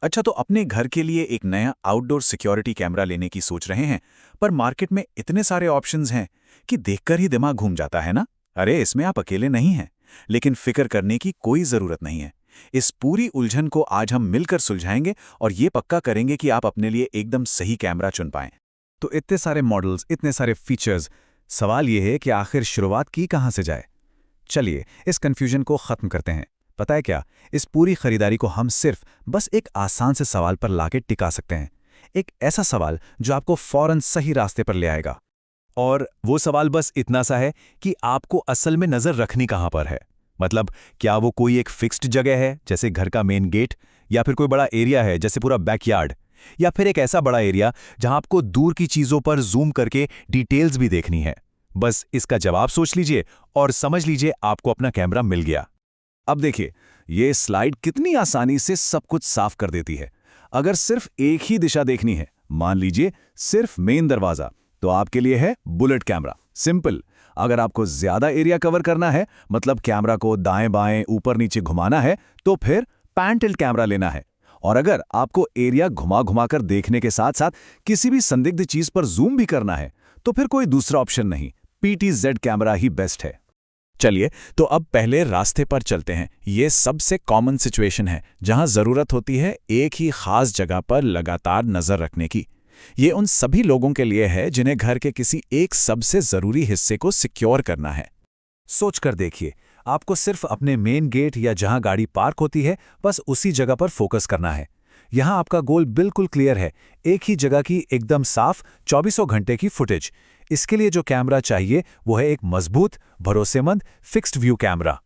अच्छा, तो अपने घर के लिए एक नया आउटडोर सिक्योरिटी कैमरा लेने की सोच रहे हैं, पर मार्केट में इतने सारे ऑप्शंस हैं कि देखकर ही दिमाग घूम जाता है ना। अरे, इसमें आप अकेले नहीं हैं, लेकिन फिक्र करने की कोई ज़रूरत नहीं है। इस पूरी उलझन को आज हम मिलकर सुलझाएंगे और ये पक्का करेंगे कि आप अपने लिए एकदम सही कैमरा चुन पाएं। तो इतने सारे मॉडल्स, इतने सारे फीचर्स, सवाल ये है कि आखिर शुरुआत की कहाँ से जाए। चलिए इस कंफ्यूजन को खत्म करते हैं। पता है क्या, इस पूरी खरीदारी को हम सिर्फ बस एक आसान से सवाल पर लाके टिका सकते हैं। एक ऐसा सवाल जो आपको फौरन सही रास्ते पर ले आएगा। और वो सवाल बस इतना सा है कि आपको असल में नज़र रखनी कहाँ पर है। मतलब क्या वो कोई एक फिक्स्ड जगह है जैसे घर का मेन गेट, या फिर कोई बड़ा एरिया है जैसे पूरा बैकयार्ड, या फिर एक ऐसा बड़ा एरिया जहां आपको दूर की चीज़ों पर जूम करके डिटेल्स भी देखनी है। बस इसका जवाब सोच लीजिए और समझ लीजिए आपको अपना कैमरा मिल गया। अब देखिए, ये स्लाइड कितनी आसानी से सब कुछ साफ कर देती है। अगर सिर्फ एक ही दिशा देखनी है, मान लीजिए सिर्फ मेन दरवाजा, तो आपके लिए है बुलेट कैमरा, सिंपल। अगर आपको ज्यादा एरिया कवर करना है, मतलब कैमरा को दाएं बाएं ऊपर नीचे घुमाना है, तो फिर पैन टिल्ट कैमरा लेना है। और अगर आपको एरिया घुमा घुमा कर देखने के साथ साथ किसी भी संदिग्ध चीज पर जूम भी करना है, तो फिर कोई दूसरा ऑप्शन नहीं, PTZ कैमरा ही बेस्ट है। चलिए, तो अब पहले रास्ते पर चलते हैं। ये सबसे कॉमन सिचुएशन है जहां ज़रूरत होती है एक ही खास जगह पर लगातार नज़र रखने की। ये उन सभी लोगों के लिए है जिन्हें घर के किसी एक सबसे ज़रूरी हिस्से को सिक्योर करना है। सोच कर देखिए, आपको सिर्फ अपने मेन गेट या जहां गाड़ी पार्क होती है, बस उसी जगह पर फोकस करना है। यहां आपका गोल बिल्कुल क्लियर है, एक ही जगह की एकदम साफ 24 घंटे की फुटेज। इसके लिए जो कैमरा चाहिए वो है एक मजबूत, भरोसेमंद फिक्स्ड व्यू कैमरा।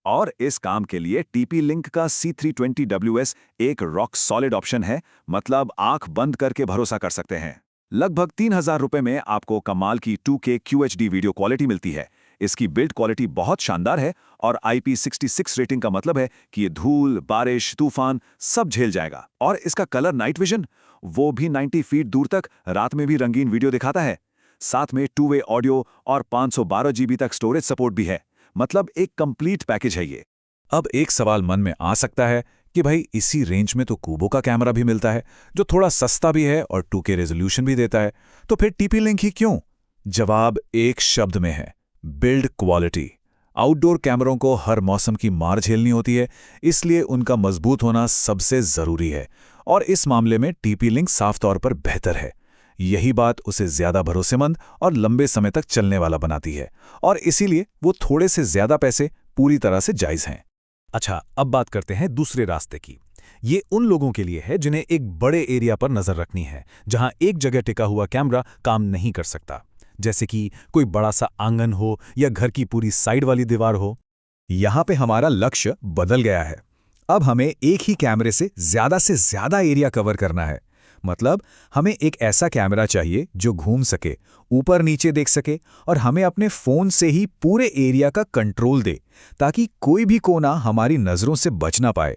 और इस काम के लिए TP-Link का C320WS एक रॉक सॉलिड ऑप्शन है, मतलब आंख बंद करके भरोसा कर सकते हैं। लगभग 3000 रुपए में आपको कमाल की 2K QHD वीडियो क्वालिटी मिलती है। इसकी बिल्ड क्वालिटी बहुत शानदार है और IP66 रेटिंग का मतलब है कि ये धूल, बारिश, तूफान सब झेल जाएगा। और इसका कलर नाइट विजन, वो भी 90 फीट दूर तक रात में भी रंगीन वीडियो दिखाता है। साथ में 2-वे ऑडियो और 512 GB तक स्टोरेज सपोर्ट भी है, मतलब एक कंप्लीट पैकेज है ये। अब एक सवाल मन में आ सकता है कि भाई इसी रेंज में तो कूबो का कैमरा भी मिलता है, जो थोड़ा सस्ता भी है और 2K रेजोल्यूशन भी देता है, तो फिर TP-Link ही क्यों? जवाब एक शब्द में है, बिल्ड क्वालिटी। आउटडोर कैमरों को हर मौसम की मार झेलनी होती है, इसलिए उनका मजबूत होना सबसे जरूरी है। और इस मामले में TP-Link साफ तौर पर बेहतर है। यही बात उसे ज्यादा भरोसेमंद और लंबे समय तक चलने वाला बनाती है, और इसीलिए वो थोड़े से ज्यादा पैसे पूरी तरह से जायज हैं। अच्छा, अब बात करते हैं दूसरे रास्ते की। ये उन लोगों के लिए है जिन्हें एक बड़े एरिया पर नजर रखनी है, जहां एक जगह टिका हुआ कैमरा काम नहीं कर सकता। जैसे कि कोई बड़ा सा आंगन हो या घर की पूरी साइड वाली दीवार हो। यहां पे हमारा लक्ष्य बदल गया है। अब हमें एक ही कैमरे से ज्यादा एरिया कवर करना है। मतलब हमें एक ऐसा कैमरा चाहिए जो घूम सके, ऊपर नीचे देख सके, और हमें अपने फोन से ही पूरे एरिया का कंट्रोल दे, ताकि कोई भी कोना हमारी नजरों से बच ना पाए।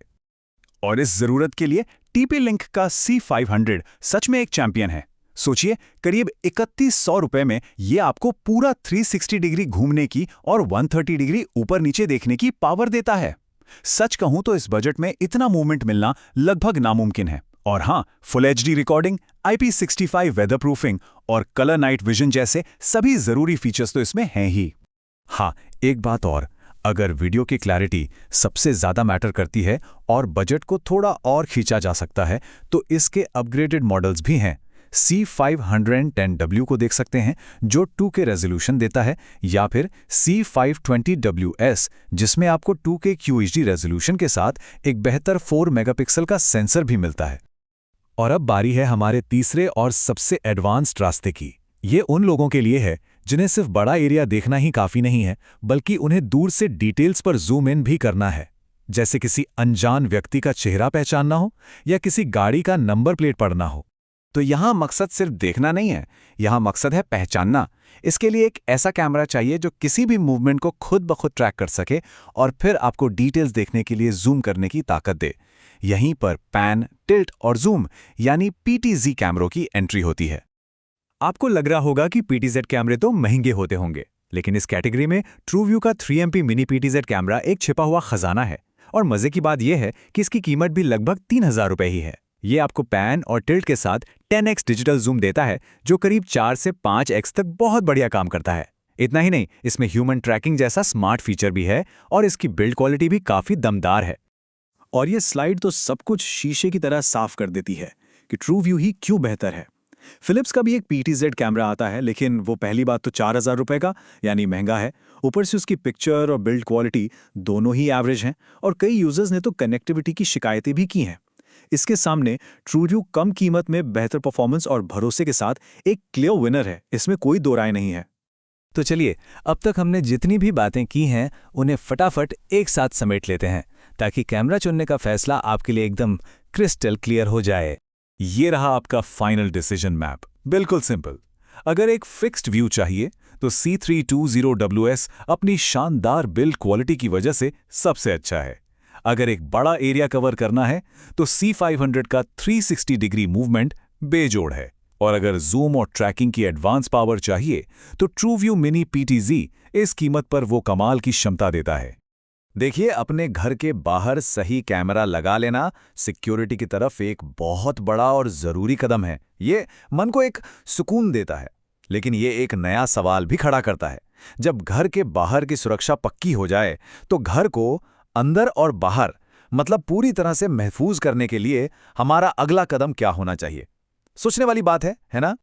और इस जरूरत के लिए TP-Link का C500 सच में एक चैंपियन है। सोचिए, करीब 3100 रुपए में ये आपको पूरा 360 डिग्री घूमने की और 130 डिग्री ऊपर नीचे देखने की पावर देता है। सच कहूं तो इस बजट में इतना मूवमेंट मिलना लगभग नामुमकिन है। और हाँ, full HD recording, IP65 weather proofing और कलर नाइट विजन जैसे सभी जरूरी फीचर्स तो इसमें हैं ही। हाँ, एक बात और, अगर वीडियो की क्लैरिटी सबसे ज्यादा मैटर करती है और बजट को थोड़ा और खींचा जा सकता है, तो इसके अपग्रेडेड मॉडल्स भी हैं। C510W को देख सकते हैं, जो 2K रेजोल्यूशन देता है, या फिर C520WS, जिसमें आपको 2K QHD रेजोल्यूशन के साथ एक बेहतर 4 मेगापिक्सल का सेंसर भी मिलता है। और अब बारी है हमारे तीसरे और सबसे एडवांस्ड रास्ते की। ये उन लोगों के लिए है जिन्हें सिर्फ बड़ा एरिया देखना ही काफी नहीं है, बल्कि उन्हें दूर से डिटेल्स पर जूम इन भी करना है। जैसे किसी अनजान व्यक्ति का चेहरा पहचानना हो या किसी गाड़ी का नंबर प्लेट पढ़ना हो। तो यहाँ मकसद सिर्फ देखना नहीं है, यहाँ मकसद है पहचानना। इसके लिए एक ऐसा कैमरा चाहिए जो किसी भी मूवमेंट को खुद ब खुद ट्रैक कर सके और फिर आपको डिटेल्स देखने के लिए जूम करने की ताकत दे। यहीं पर पैन, टिल्ट और जूम यानी PTZ कैमरों की एंट्री होती है। आपको लग रहा होगा कि PTZ कैमरे तो महंगे होते होंगे, लेकिन इस कैटेगरी में TrueView का 3MP मिनी PTZ कैमरा एक छिपा हुआ खजाना है। और मजे की बात यह है कि इसकी कीमत भी लगभग 3000 रुपए ही है। ये आपको पैन और टिल्ट के साथ 10x डिजिटल जूम देता है, जो करीब 4 से 5x तक बहुत बढ़िया काम करता है। इतना ही नहीं, इसमें ह्यूमन ट्रैकिंग जैसा स्मार्ट फीचर भी है और इसकी बिल्ड क्वालिटी भी काफी दमदार है। और ये स्लाइड तो सब कुछ शीशे की तरह साफ कर देती है कि ट्रू व्यू ही क्यों बेहतर है। फिलिप्स का भी एक PTZ कैमरा आता है, लेकिन वो पहली बात तो 4000 रुपए का, यानी महंगा है। ऊपर से उसकी पिक्चर और बिल्ड क्वालिटी दोनों ही एवरेज हैं, और कई यूजर्स ने तो कनेक्टिविटी की शिकायतें भी की हैं। इसके सामने ट्रू व्यू कम कीमत में बेहतर परफॉर्मेंस और भरोसे के साथ एक क्लियर विनर है, इसमें कोई दो राय नहीं है। तो चलिए, अब तक हमने जितनी भी बातें की हैं उन्हें फटाफट एक साथ समेट लेते हैं, ताकि कैमरा चुनने का फैसला आपके लिए एकदम क्रिस्टल क्लियर हो जाए। ये रहा आपका फाइनल डिसीजन मैप, बिल्कुल सिंपल। अगर एक फिक्स्ड व्यू चाहिए तो C320WS अपनी शानदार बिल्ड क्वालिटी की वजह से सबसे अच्छा है। अगर एक बड़ा एरिया कवर करना है तो C500 का 360 डिग्री मूवमेंट बेजोड़ है। और अगर जूम और ट्रैकिंग की एडवांस पावर चाहिए तो TrueView Mini PTZ इस कीमत पर वो कमाल की क्षमता देता है। देखिए, अपने घर के बाहर सही कैमरा लगा लेना सिक्योरिटी की तरफ एक बहुत बड़ा और ज़रूरी कदम है। ये मन को एक सुकून देता है, लेकिन ये एक नया सवाल भी खड़ा करता है। जब घर के बाहर की सुरक्षा पक्की हो जाए तो घर को अंदर और बाहर, मतलब पूरी तरह से महफूज करने के लिए हमारा अगला कदम क्या होना चाहिए? सोचने वाली बात है ना?